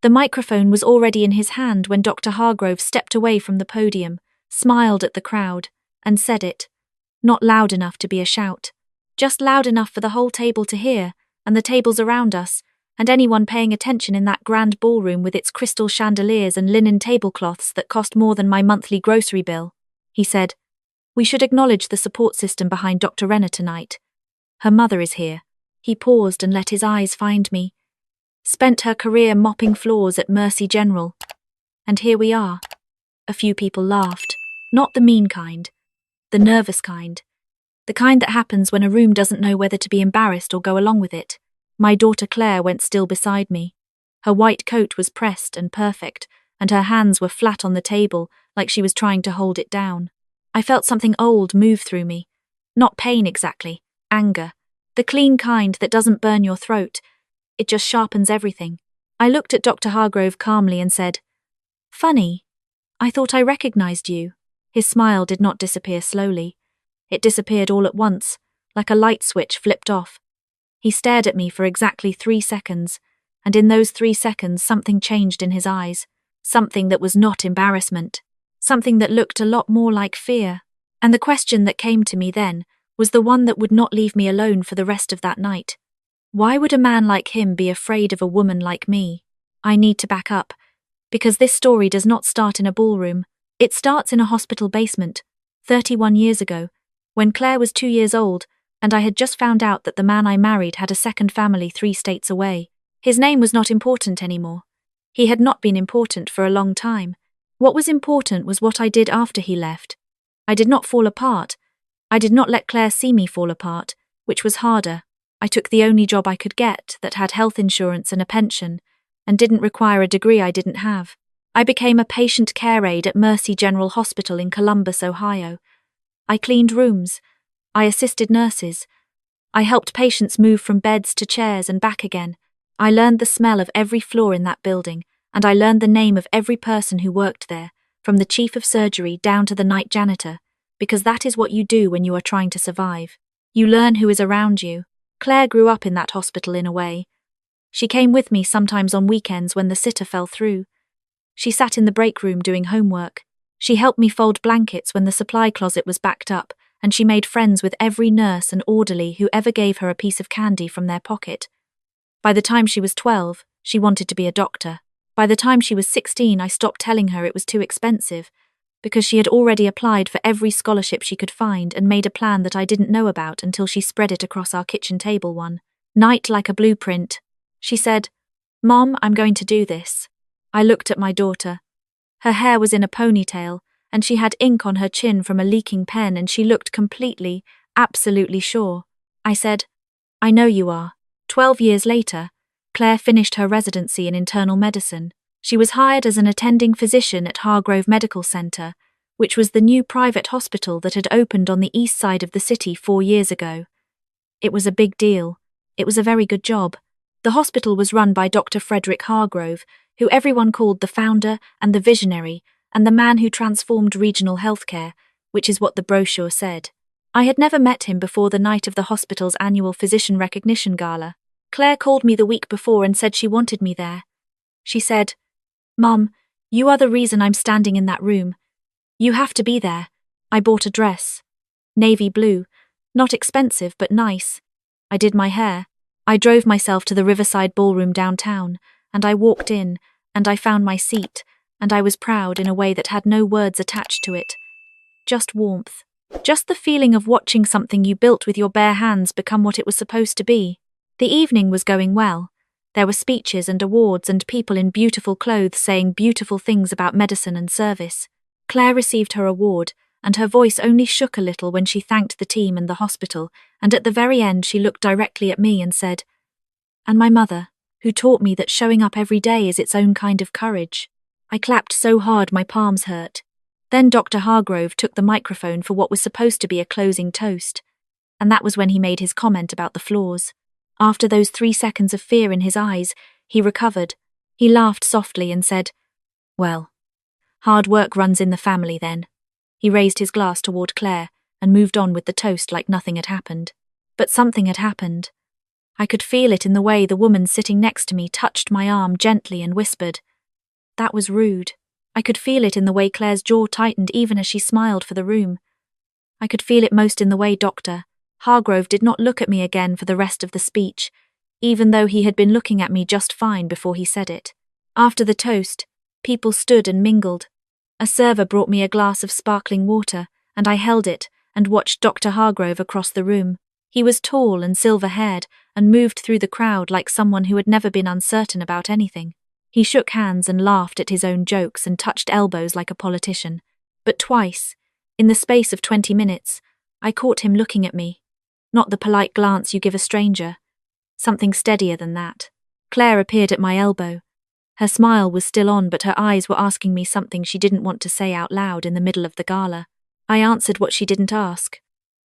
The microphone was already in his hand when Dr. Hargrove stepped away from the podium, smiled at the crowd, and said it. Not loud enough to be a shout, just loud enough for the whole table to hear, and the tables around us, and anyone paying attention in that grand ballroom with its crystal chandeliers and linen tablecloths that cost more than my monthly grocery bill. He said, "We should acknowledge the support system behind Dr. Renner tonight. Her mother is here." He paused and let his eyes find me. "Spent her career mopping floors at Mercy General. And here we are." A few people laughed. Not the mean kind. The nervous kind. The kind that happens when a room doesn't know whether to be embarrassed or go along with it. My daughter Claire went still beside me. Her white coat was pressed and perfect, and her hands were flat on the table, like she was trying to hold it down. I felt something old move through me. Not pain exactly, anger. The clean kind that doesn't burn your throat. It just sharpens everything. I looked at Dr. Hargrove calmly and said, "Funny. I thought I recognized you." His smile did not disappear slowly. It disappeared all at once, like a light switch flipped off. He stared at me for exactly 3 seconds, and in those 3 seconds something changed in his eyes. Something that was not embarrassment. Something that looked a lot more like fear. And the question that came to me then was the one that would not leave me alone for the rest of that night. Why would a man like him be afraid of a woman like me? I need to back up, because this story does not start in a ballroom. It starts in a hospital basement, 31 years ago, when Claire was 2 years old, and I had just found out that the man I married had a second family 3 states away. His name was not important anymore. He had not been important for a long time. What was important was what I did after he left. I did not fall apart. I did not let Claire see me fall apart, which was harder. I took the only job I could get that had health insurance and a pension, and didn't require a degree I didn't have. I became a patient care aide at Mercy General Hospital in Columbus, Ohio. I cleaned rooms. I assisted nurses. I helped patients move from beds to chairs and back again. I learned the smell of every floor in that building, and I learned the name of every person who worked there, from the chief of surgery down to the night janitor, because that is what you do when you are trying to survive. You learn who is around you. Claire grew up in that hospital in a way. She came with me sometimes on weekends when the sitter fell through. She sat in the break room doing homework. She helped me fold blankets when the supply closet was backed up, and she made friends with every nurse and orderly who ever gave her a piece of candy from their pocket. By the time she was 12, she wanted to be a doctor. By the time she was 16, I stopped telling her it was too expensive, because she had already applied for every scholarship she could find and made a plan that I didn't know about until she spread it across our kitchen table one night like a blueprint. She said, "Mom, I'm going to do this." I looked at my daughter. Her hair was in a ponytail, and she had ink on her chin from a leaking pen, and she looked completely, absolutely sure. I said, "I know you are." 12 years later, Claire finished her residency in internal medicine. She was hired as an attending physician at Hargrove Medical Center, which was the new private hospital that had opened on the east side of the city 4 years ago. It was a big deal. It was a very good job. The hospital was run by Dr. Frederick Hargrove, who everyone called the founder and the visionary, and the man who transformed regional healthcare, which is what the brochure said. I had never met him before the night of the hospital's annual physician recognition gala. Claire called me the week before and said she wanted me there. She said, "Mom, you are the reason I'm standing in that room. You have to be there." I bought a dress. Navy blue. Not expensive, but nice. I did my hair. I drove myself to the Riverside Ballroom downtown, and I walked in, and I found my seat, and I was proud in a way that had no words attached to it. Just warmth. Just the feeling of watching something you built with your bare hands become what it was supposed to be. The evening was going well. There were speeches and awards and people in beautiful clothes saying beautiful things about medicine and service. Claire received her award, and her voice only shook a little when she thanked the team and the hospital, and at the very end she looked directly at me and said, "And my mother, who taught me that showing up every day is its own kind of courage." I clapped so hard my palms hurt. Then Dr. Hargrove took the microphone for what was supposed to be a closing toast, and that was when he made his comment about the floors. After those 3 seconds of fear in his eyes, he recovered. He laughed softly and said, "Well, hard work runs in the family then." He raised his glass toward Claire and moved on with the toast like nothing had happened. But something had happened. I could feel it in the way the woman sitting next to me touched my arm gently and whispered, "That was rude." I could feel it in the way Claire's jaw tightened even as she smiled for the room. I could feel it most in the way Dr. Hargrove did not look at me again for the rest of the speech, even though he had been looking at me just fine before he said it. After the toast, people stood and mingled. A server brought me a glass of sparkling water, and I held it and watched Dr. Hargrove across the room. He was tall and silver-haired and moved through the crowd like someone who had never been uncertain about anything. He shook hands and laughed at his own jokes and touched elbows like a politician. But twice, in the space of 20 minutes, I caught him looking at me. Not the polite glance you give a stranger. Something steadier than that. Claire appeared at my elbow. Her smile was still on, but her eyes were asking me something she didn't want to say out loud in the middle of the gala. I answered what she didn't ask.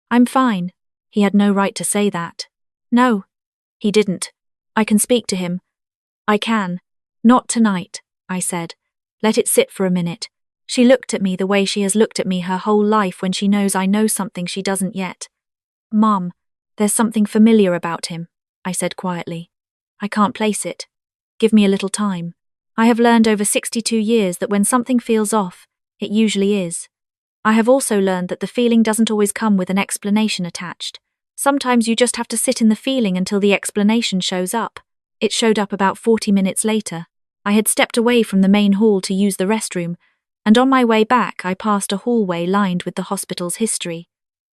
"I'm fine." He had no right to say that. No, he didn't. "I can speak to him." "I can." "Not tonight," I said. "Let it sit for a minute." She looked at me the way she has looked at me her whole life when she knows I know something she doesn't yet. "Mom, there's something familiar about him," I said quietly. "I can't place it. Give me a little time. I have learned over 62 years that when something feels off, it usually is. I have also learned that the feeling doesn't always come with an explanation attached. Sometimes you just have to sit in the feeling until the explanation shows up. It showed up about 40 minutes later. I had stepped away from the main hall to use the restroom, and on my way back I passed a hallway lined with the hospital's history.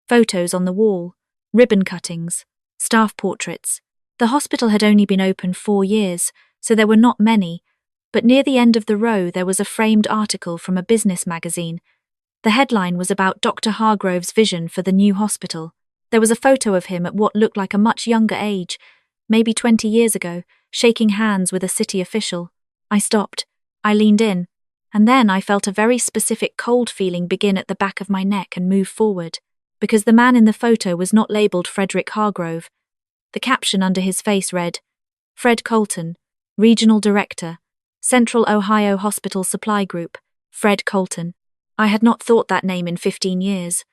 Photos on the wall, ribbon cuttings, staff portraits. The hospital had only been open 4 years, so there were not many, but near the end of the row there was a framed article from a business magazine. The headline was about Dr. Hargrove's vision for the new hospital. There was a photo of him at what looked like a much younger age, maybe 20 years ago, shaking hands with a city official. I stopped. I leaned in, and then I felt a very specific cold feeling begin at the back of my neck and move forward, because the man in the photo was not labelled Frederick Hargrove. The caption under his face read, "Fred Colton, Regional Director, Central Ohio Hospital Supply Group, Fred Colton." I had not thought that name in 15 years.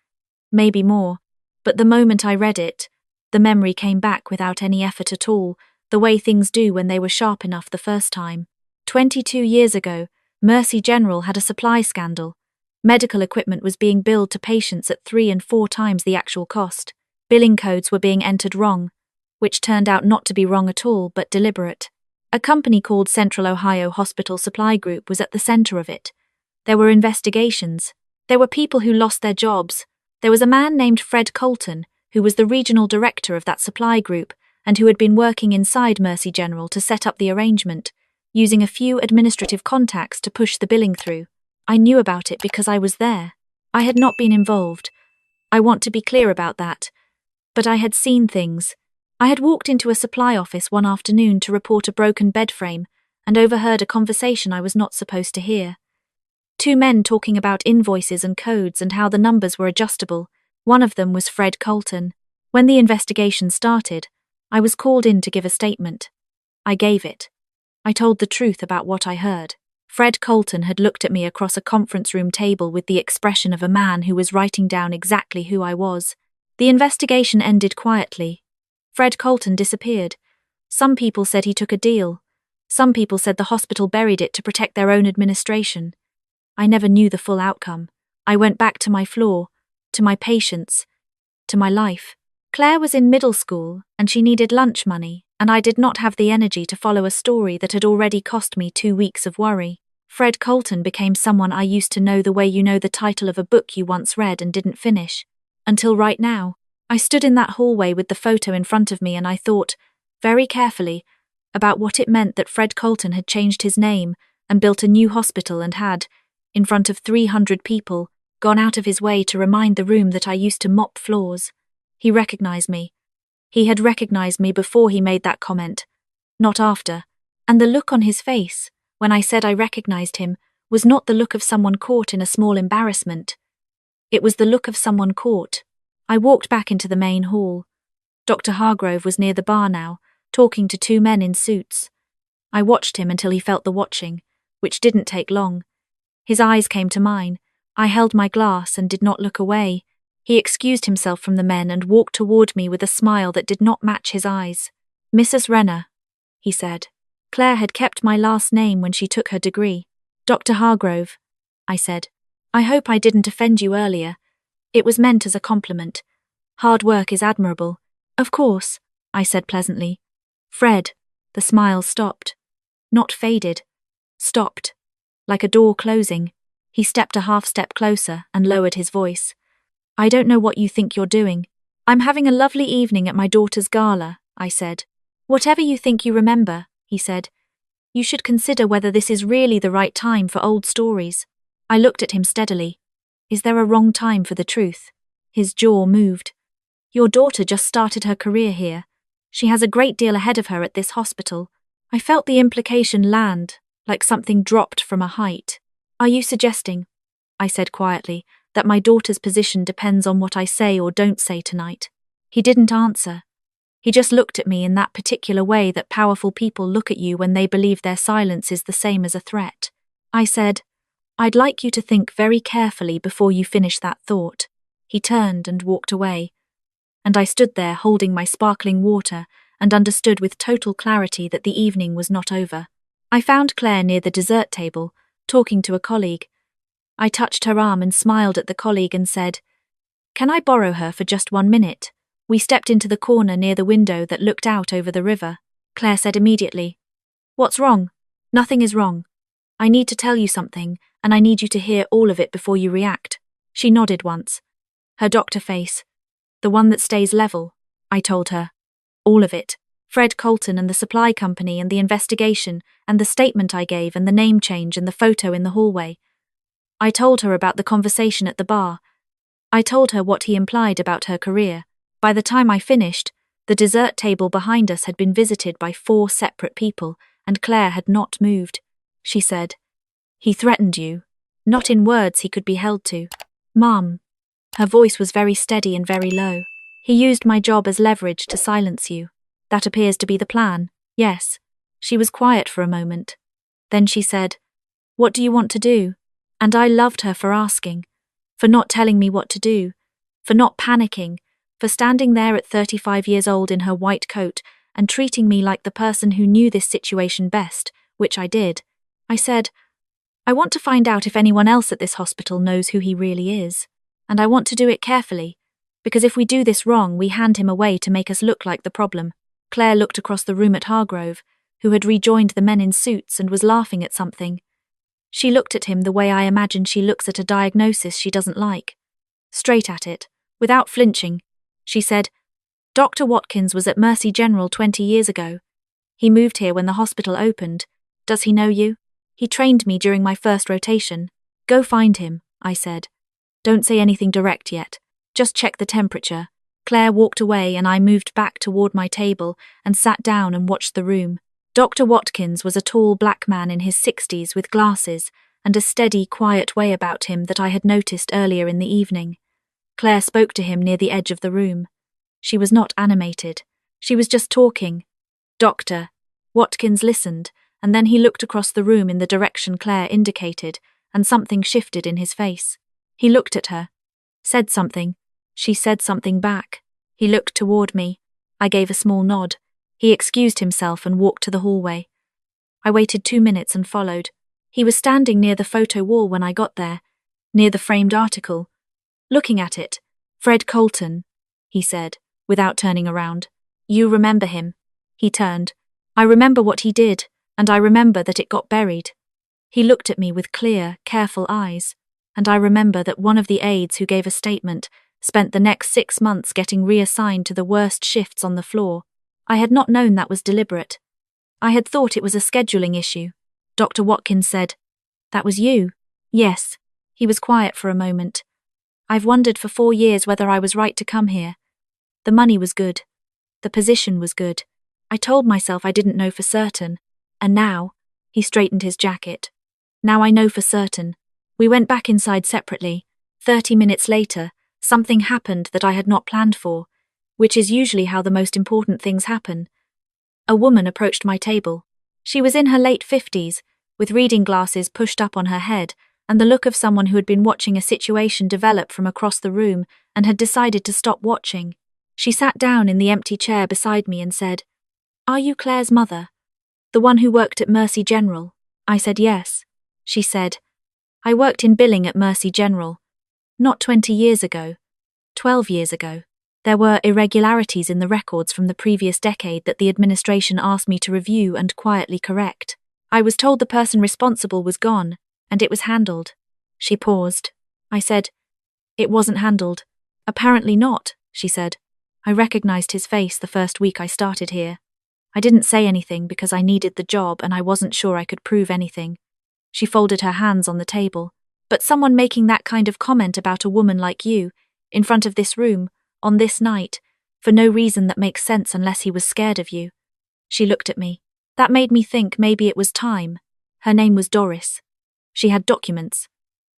Maybe more. But the moment I read it, the memory came back without any effort at all, the way things do when they were sharp enough the first time. 22 years ago, Mercy General had a supply scandal. Medical equipment was being billed to patients at 3 and 4 times the actual cost. Billing codes were being entered wrong, which turned out not to be wrong at all, but deliberate. A company called Central Ohio Hospital Supply Group was at the center of it. There were investigations. There were people who lost their jobs. There was a man named Fred Colton, who was the regional director of that supply group and who had been working inside Mercy General to set up the arrangement, using a few administrative contacts to push the billing through. I knew about it because I was there. I had not been involved. I want to be clear about that. But I had seen things. I had walked into a supply office one afternoon to report a broken bed frame and overheard a conversation I was not supposed to hear. 2 men talking about invoices and codes and how the numbers were adjustable. One of them was Fred Colton. When the investigation started, I was called in to give a statement. I gave it. I told the truth about what I heard. Fred Colton had looked at me across a conference room table with the expression of a man who was writing down exactly who I was. The investigation ended quietly. Fred Colton disappeared. Some people said he took a deal. Some people said the hospital buried it to protect their own administration. I never knew the full outcome. I went back to my floor, to my patients, to my life. Claire was in middle school, and she needed lunch money, and I did not have the energy to follow a story that had already cost me 2 weeks of worry. Fred Colton became someone I used to know the way you know the title of a book you once read and didn't finish. Until right now, I stood in that hallway with the photo in front of me and I thought, very carefully, about what it meant that Fred Colton had changed his name and built a new hospital and had, in front of 300 people, gone out of his way to remind the room that I used to mop floors. He recognized me. He had recognized me before he made that comment, not after. And the look on his face, when I said I recognized him, was not the look of someone caught in a small embarrassment. It was the look of someone caught. I walked back into the main hall. Dr. Hargrove was near the bar now, talking to 2 men in suits. I watched him until he felt the watching, which didn't take long. His eyes came to mine. I held my glass and did not look away. He excused himself from the men and walked toward me with a smile that did not match his eyes. Mrs. Renner, he said. Claire had kept my last name when she took her degree. Dr. Hargrove, I said. I hope I didn't offend you earlier. It was meant as a compliment. Hard work is admirable. Of course, I said pleasantly. Fred, the smile stopped. Not faded. Stopped. Like a door closing. He stepped a half-step closer and lowered his voice. I don't know what you think you're doing. I'm having a lovely evening at my daughter's gala, I said. Whatever you think you remember, he said. You should consider whether this is really the right time for old stories. I looked at him steadily. Is there a wrong time for the truth? His jaw moved. Your daughter just started her career here. She has a great deal ahead of her at this hospital. I felt the implication land, like something dropped from a height. Are you suggesting, I said quietly, that my daughter's position depends on what I say or don't say tonight? He didn't answer. He just looked at me in that particular way that powerful people look at you when they believe their silence is the same as a threat. I said, I'd like you to think very carefully before you finish that thought. He turned and walked away. And I stood there holding my sparkling water and understood with total clarity that the evening was not over. I found Claire near the dessert table, talking to a colleague. I touched her arm and smiled at the colleague and said, Can I borrow her for just 1 minute? We stepped into the corner near the window that looked out over the river. Claire said immediately, What's wrong? Nothing is wrong. I need to tell you something, and I need you to hear all of it before you react. She nodded once. Her doctor face. The one that stays level, I told her. All of it. Fred Colton and the supply company and the investigation and the statement I gave and the name change and the photo in the hallway. I told her about the conversation at the bar. I told her what he implied about her career. By the time I finished, the dessert table behind us had been visited by 4 separate people, and Claire had not moved. She said, He threatened you. Not in words he could be held to. Mom. Her voice was very steady and very low. He used my job as leverage to silence you. That appears to be the plan, yes. She was quiet for a moment. Then she said, What do you want to do? And I loved her for asking, for not telling me what to do, for not panicking, for standing there at 35 years old in her white coat and treating me like the person who knew this situation best, which I did. I said, I want to find out if anyone else at this hospital knows who he really is, and I want to do it carefully, because if we do this wrong, we hand him away to make us look like the problem. Claire looked across the room at Hargrove, who had rejoined the men in suits and was laughing at something. She looked at him the way I imagine she looks at a diagnosis she doesn't like. Straight at it, without flinching. She said, Dr. Watkins was at Mercy General 20 years ago. He moved here when the hospital opened. Does he know you? He trained me during my first rotation. Go find him, I said. Don't say anything direct yet. Just check the temperature. Claire walked away and I moved back toward my table and sat down and watched the room. Dr. Watkins was a tall black man in his 60s with glasses and a steady, quiet way about him that I had noticed earlier in the evening. Claire spoke to him near the edge of the room. She was not animated. She was just talking. Doctor. Watkins listened, and then he looked across the room in the direction Claire indicated, and something shifted in his face. He looked at her. Said something. She said something back. He looked toward me. I gave a small nod. He excused himself and walked to the hallway. I waited 2 minutes and followed. He was standing near the photo wall when I got there, near the framed article. Looking at it. Fred Colton, he said, without turning around. You remember him. He turned. I remember what he did, and I remember that it got buried. He looked at me with clear, careful eyes, and I remember that one of the aides who gave a statement spent the next 6 months getting reassigned to the worst shifts on the floor. I had not known that was deliberate. I had thought it was a scheduling issue. Dr. Watkins said, That was you? Yes. He was quiet for a moment. I've wondered for 4 years whether I was right to come here. The money was good. The position was good. I told myself I didn't know for certain. And now, he straightened his jacket. Now I know for certain. We went back inside separately. 30 minutes later, something happened that I had not planned for, which is usually how the most important things happen. A woman approached my table. She was in her late 50s, with reading glasses pushed up on her head, and the look of someone who had been watching a situation develop from across the room and had decided to stop watching. She sat down in the empty chair beside me and said, "Are you Claire's mother? The one who worked at Mercy General?" I said yes. She said, "I worked in billing at Mercy General. Not 20 years ago. 12 years ago. There were irregularities in the records from the previous decade that the administration asked me to review and quietly correct. I was told the person responsible was gone, and it was handled." She paused. I said, "It wasn't handled." "Apparently not," she said. I recognized his face the first week I started here. I didn't say anything because I needed the job and I wasn't sure I could prove anything. She folded her hands on the table. "But someone making that kind of comment about a woman like you, in front of this room, on this night, for no reason that makes sense unless he was scared of you." She looked at me. That made me think maybe it was time. Her name was Doris. She had documents.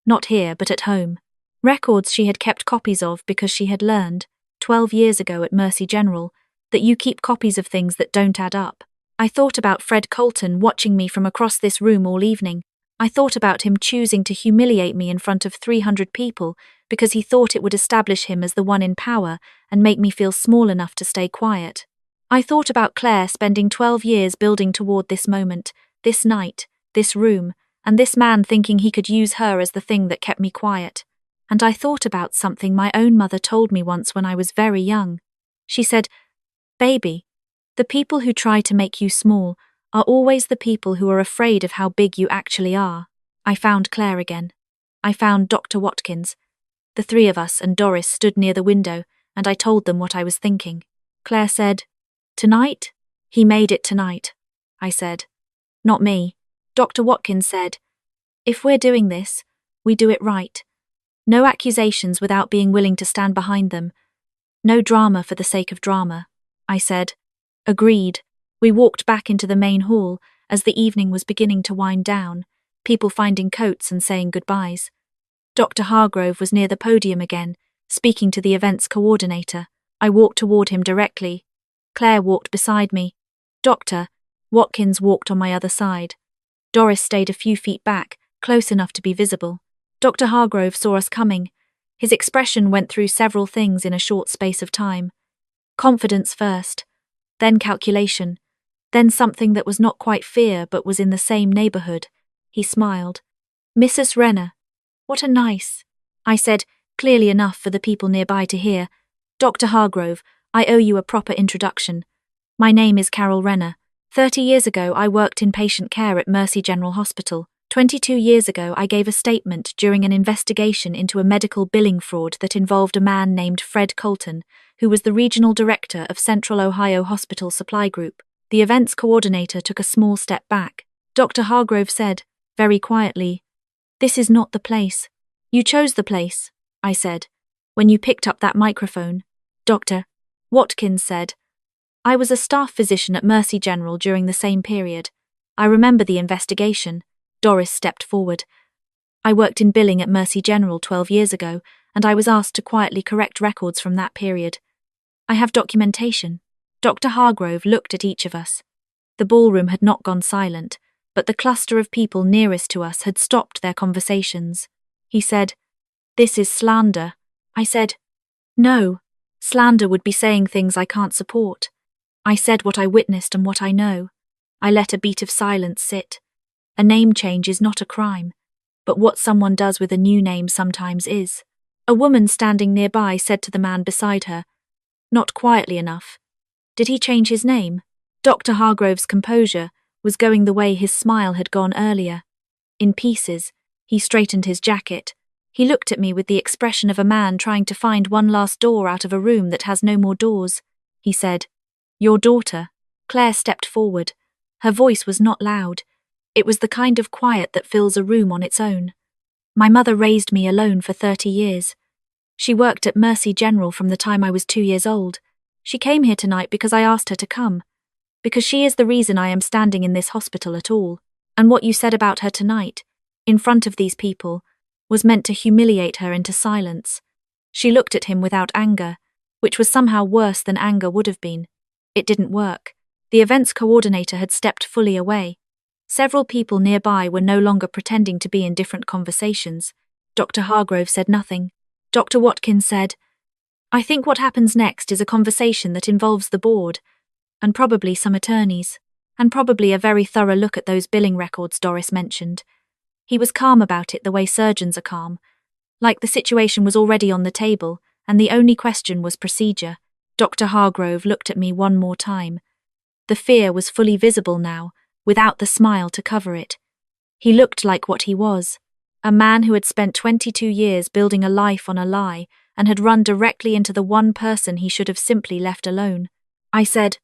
Not here, but at home. Records she had kept copies of because she had learned, 12 years ago at Mercy General, that you keep copies of things that don't add up. I thought about Fred Colton watching me from across this room all evening. I thought about him choosing to humiliate me in front of 300 people because he thought it would establish him as the one in power and make me feel small enough to stay quiet. I thought about Claire spending 12 years building toward this moment, this night, this room, and this man thinking he could use her as the thing that kept me quiet. And I thought about something my own mother told me once when I was very young. She said, "Baby, the people who try to make you small are always the people who are afraid of how big you actually are." I found Claire again. I found Dr. Watkins. The three of us and Doris stood near the window, and I told them what I was thinking. Claire said, "Tonight? He made it tonight," I said. "Not me." Dr. Watkins said, "If we're doing this, we do it right. No accusations without being willing to stand behind them. No drama for the sake of drama." I said, "Agreed." We walked back into the main hall as the evening was beginning to wind down, people finding coats and saying goodbyes. Dr. Hargrove was near the podium again, speaking to the events coordinator. I walked toward him directly. Claire walked beside me. Dr. Watkins walked on my other side. Doris stayed a few feet back, close enough to be visible. Dr. Hargrove saw us coming. His expression went through several things in a short space of time. Confidence first, then calculation, then something that was not quite fear but was in the same neighborhood. He smiled. "Mrs. Renner, what a nice," I said, clearly enough for the people nearby to hear. "Dr. Hargrove, I owe you a proper introduction. My name is Carol Renner. 30 years ago I worked in patient care at Mercy General Hospital. 22 years ago I gave a statement during an investigation into a medical billing fraud that involved a man named Fred Colton, who was the regional director of Central Ohio Hospital Supply Group." The events coordinator took a small step back. Dr. Hargrove said, very quietly, "This is not the place." "You chose the place," I said, "when you picked up that microphone." Dr. Watkins said, "I was a staff physician at Mercy General during the same period. I remember the investigation." Doris stepped forward. "I worked in billing at Mercy General 12 years ago, and I was asked to quietly correct records from that period. I have documentation." Dr. Hargrove looked at each of us. The ballroom had not gone silent, but the cluster of people nearest to us had stopped their conversations. He said, "This is slander." I said, "No, slander would be saying things I can't support." I said what I witnessed and what I know. I let a beat of silence sit. A name change is not a crime, but what someone does with a new name sometimes is. A woman standing nearby said to the man beside her, not quietly enough, "Did he change his name?" Dr. Hargrove's composure was going the way his smile had gone earlier. In pieces, he straightened his jacket. He looked at me with the expression of a man trying to find one last door out of a room that has no more doors. He said, "Your daughter." Claire stepped forward. Her voice was not loud. It was the kind of quiet that fills a room on its own. "My mother raised me alone for 30 years. She worked at Mercy General from the time I was 2 years old. She came here tonight because I asked her to come. Because she is the reason I am standing in this hospital at all. And what you said about her tonight, in front of these people, was meant to humiliate her into silence." She looked at him without anger, which was somehow worse than anger would have been. It didn't work. The events coordinator had stepped fully away. Several people nearby were no longer pretending to be in different conversations. Dr. Hargrove said nothing. Dr. Watkins said, "I think what happens next is a conversation that involves the board. and probably some attorneys, and probably a very thorough look at those billing records Doris mentioned. He was calm about it the way surgeons are calm, like the situation was already on the table, and the only question was procedure. Dr. Hargrove looked at me one more time. The fear was fully visible now, without the smile to cover it. He looked like what he was, a man who had spent 22 years building a life on a lie and had run directly into the one person he should have simply left alone. I said,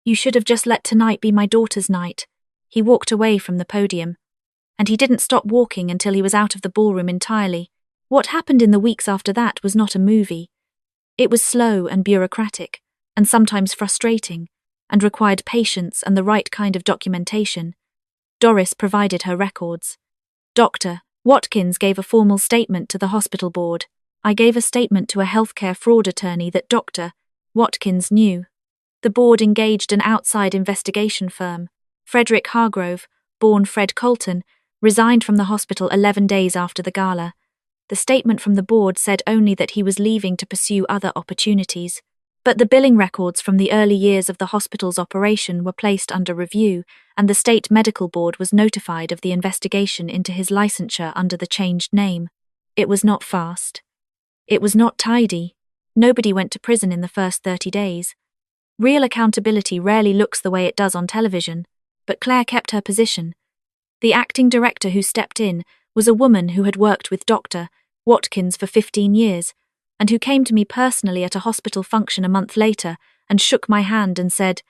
"You should have just let tonight be my daughter's night." He walked away from the podium, and he didn't stop walking until he was out of the ballroom entirely. What happened in the weeks after that was not a movie. It was slow and bureaucratic, and sometimes frustrating, and required patience and the right kind of documentation. Doris provided her records. Dr. Watkins gave a formal statement to the hospital board. I gave a statement to a healthcare fraud attorney that Dr. Watkins knew. The board engaged an outside investigation firm. Frederick Hargrove, born Fred Colton, resigned from the hospital 11 days after the gala. The statement from the board said only that he was leaving to pursue other opportunities. But the billing records from the early years of the hospital's operation were placed under review, and the state medical board was notified of the investigation into his licensure under the changed name. It was not fast. It was not tidy. Nobody went to prison in the first 30 days. Real accountability rarely looks the way it does on television, but Claire kept her position. The acting director who stepped in was a woman who had worked with Dr. Watkins for 15 years, and who came to me personally at a hospital function a month later and shook my hand and said,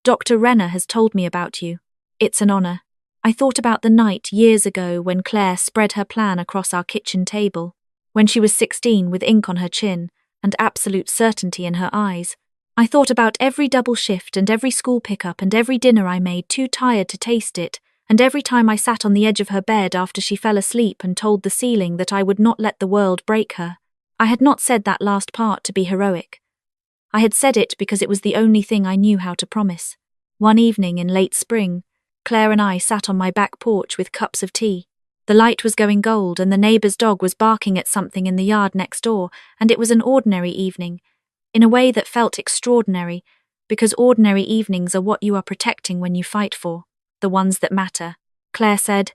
"Dr. Renner has told me about you. It's an honor." I thought about the night years ago when Claire spread her plan across our kitchen table, when she was 16 with ink on her chin and absolute certainty in her eyes. I thought about every double shift and every school pickup and every dinner I made too tired to taste it, and every time I sat on the edge of her bed after she fell asleep and told the ceiling that I would not let the world break her. I had not said that last part to be heroic. I had said it because it was the only thing I knew how to promise. One evening in late spring, Claire and I sat on my back porch with cups of tea. The light was going gold and the neighbour's dog was barking at something in the yard next door, and it was an ordinary evening, in a way that felt extraordinary, because ordinary evenings are what you are protecting when you fight for, the ones that matter. Claire said,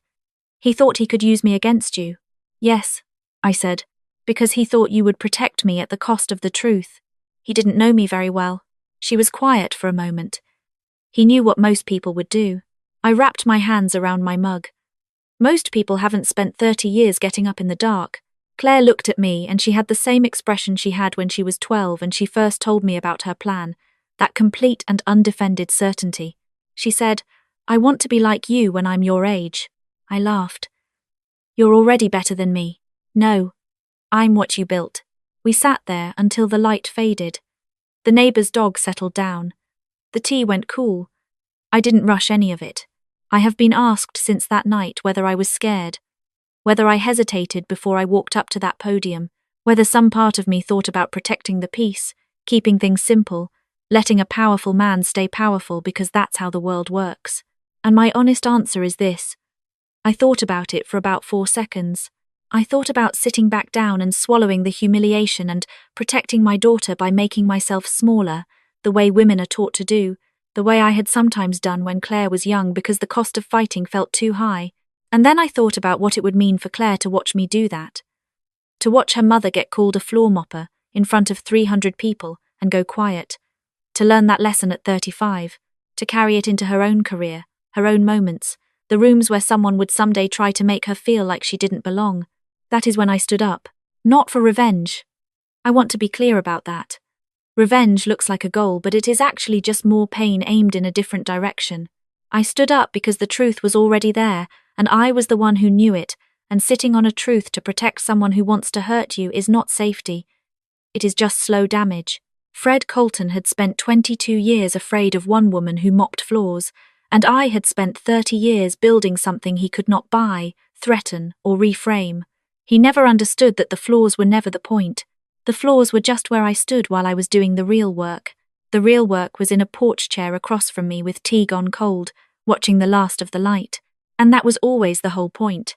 "He thought he could use me against you." "Yes," I said, "because he thought you would protect me at the cost of the truth. He didn't know me very well." She was quiet for a moment. "He knew what most people would do." I wrapped my hands around my mug. "Most people haven't spent 30 years getting up in the dark." Claire looked at me and she had the same expression she had when she was 12 and she first told me about her plan, that complete and undefended certainty. She said, "I want to be like you when I'm your age." I laughed. "You're already better than me." "No. I'm what you built." We sat there until the light faded. The neighbour's dog settled down. The tea went cool. I didn't rush any of it. I have been asked since that night whether I was scared, whether I hesitated before I walked up to that podium, whether some part of me thought about protecting the peace, keeping things simple, letting a powerful man stay powerful because that's how the world works. And my honest answer is this. I thought about it for about 4 seconds. I thought about sitting back down and swallowing the humiliation and protecting my daughter by making myself smaller, the way women are taught to do, the way I had sometimes done when Claire was young because the cost of fighting felt too high. And then I thought about what it would mean for Claire to watch me do that. To watch her mother get called a floor-mopper in front of 300 people and go quiet. To learn that lesson at 35. To carry it into her own career, her own moments, the rooms where someone would someday try to make her feel like she didn't belong. That is when I stood up. Not for revenge. I want to be clear about that. Revenge looks like a goal, but it is actually just more pain aimed in a different direction. I stood up because the truth was already there, and I was the one who knew it, and sitting on a truth to protect someone who wants to hurt you is not safety. It is just slow damage. Fred Colton had spent 22 years afraid of one woman who mopped floors, and I had spent 30 years building something he could not buy, threaten, or reframe. He never understood that the flaws were never the point. The flaws were just where I stood while I was doing the real work. The real work was in a porch chair across from me with tea gone cold, watching the last of the light. And that was always the whole point.